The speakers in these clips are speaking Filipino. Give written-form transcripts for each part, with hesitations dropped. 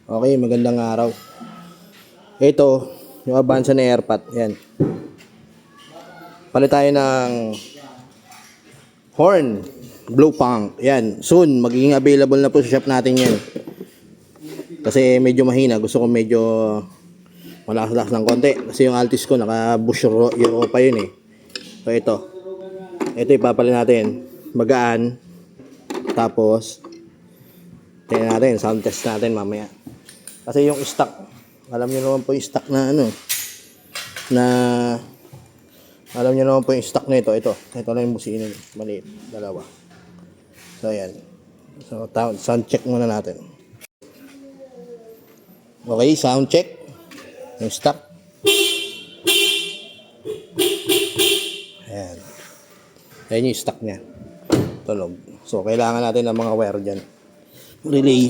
Okay, magandang araw. Ito, yung Avanza na AirPod. Yan. Palit tayo ng horn. Blue Punk. Yan. Soon, magiging available na po sa shop natin yan. Kasi medyo mahina. Gusto ko medyo malakas-lakas ng konti. Kasi yung Altis ko, naka-bush euro pa yun eh. So, ito. Ito ipapalit natin. Magaan. Tapos, tingnan natin. Sound test natin mamaya. Kasi yung stock, alam niyo naman po yung stock na alam niyo naman po yung stock nito. Ito lang yung busina, maliit, dalawa. So ayan. So sound check muna natin. Okay, sound check. Yung stock. Ayan. Ayan yung stock niya. Tunog. So kailangan natin ng mga wire dyan. Relay.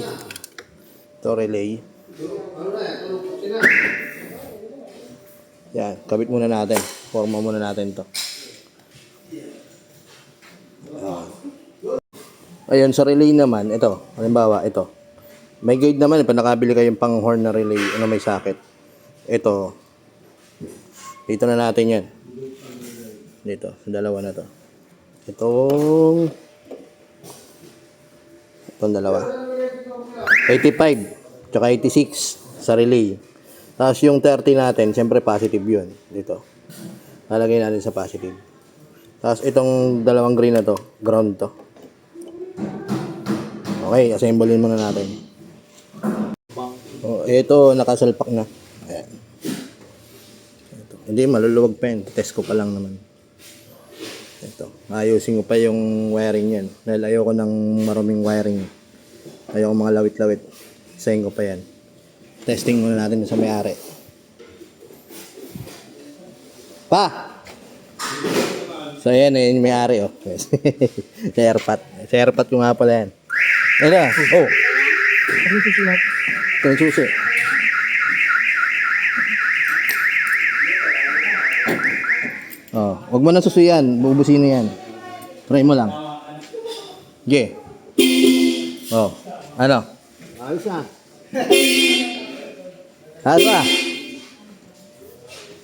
Ito relay. Yan, kabit muna natin. Forma muna natin to. Ayun, sa relay naman, ito. Halimbawa, ito. May guide naman, pag nakabili kayong pang horn na relay, may socket. Ito. Dito na natin yan. Dito, sa dalawa na to. Itong dalawa. 85. Tsaka 86 sa relay. Tapos yung 30 natin, siyempre positive yun. Dito. Lalagay natin sa positive. Tapos itong dalawang green na to, ground to. Okay, assemblein muna natin. Oh, ito, nakasalpak na. Ayan. Ito. Hindi, maluluwag pa yun. Test ko pa lang naman. Ito. Ayusin ko pa yung wiring yan. Dahil ayoko ng maraming wiring. Ayoko mga lawit-lawit. Isayin ko pa yan. Testing muna natin sa may-ari. Pa! So ayan, yung may-ari oh. Sa AirPod. Sa AirPod ko nga pala yan. Ayan. Oh. Ito yung susi. Oh, wag mo na susuyan. Bubusin na yan. Try mo lang. Okay. Oh. Ano? Ayos na. Asa?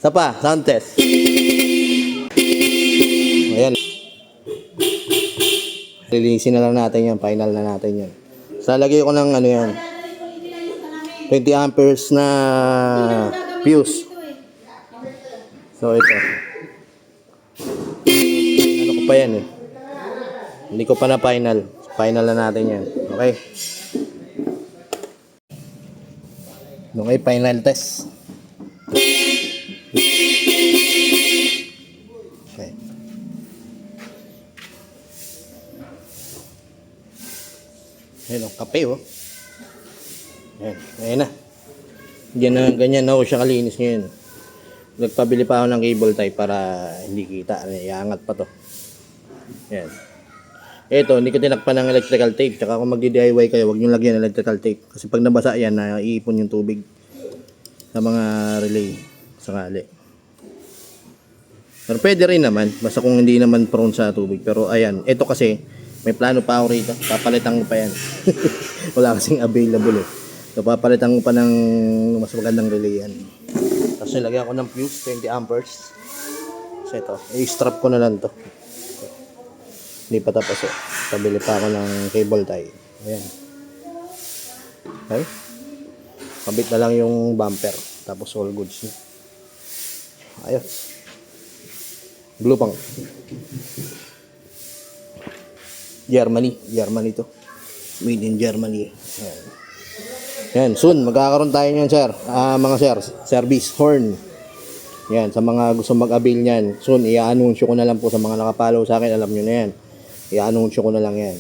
Isa pa, sound test. Ayan. Lilinisin na lang natin yan. Final na natin yan. So, lagay ko ng ano yan. 20 amperes na fuse. So, ito. Ano ko pa yan eh. Hindi ko pa na final. Final na natin yan. Okay. Okay, final test. Okay. Ayan o, kape o. Ayan, ayan na. Diyan na, ganyan na o siya kalinis ngayon. Nagpabili pa ako ng cable tie para hindi kita. Iangat pa to. Ayan. Ito, hindi ko tinakpan ng electrical tape. Tsaka kung magdi-DIY kayo, huwag nyo lagyan ng electrical tape. Kasi pag nabasa yan, naiipon yung tubig sa mga relay. Sakali. Pero pwede rin naman. Basta kung hindi naman prone sa tubig. Pero ayan, ito kasi, may plano pa ako rito. Papalitan ko pa yan. Wala kasing available eh. So papalitan ko pa ng mas magandang relay yan. Tapos nilagyan ko ng fuse, 20 amperes. So ito, i-strap ko na lang to. Hindi pa tapos eh. Pabili pa ako ng cable tie. Ayan. Okay. Kabit na lang yung bumper. Tapos all goods na. Ayos. Blue Punk. Germany to. Made in Germany. Ayan. Ayan. Soon, magkakaroon tayo niyan sir. Mga sir. Service horn. Yan. Sa mga gusto mag-avail niyan. Soon, i-anunsyo ko na lang po sa mga nakapollow sa akin. Alam nyo na yan. I-anunsyo ko na lang yan.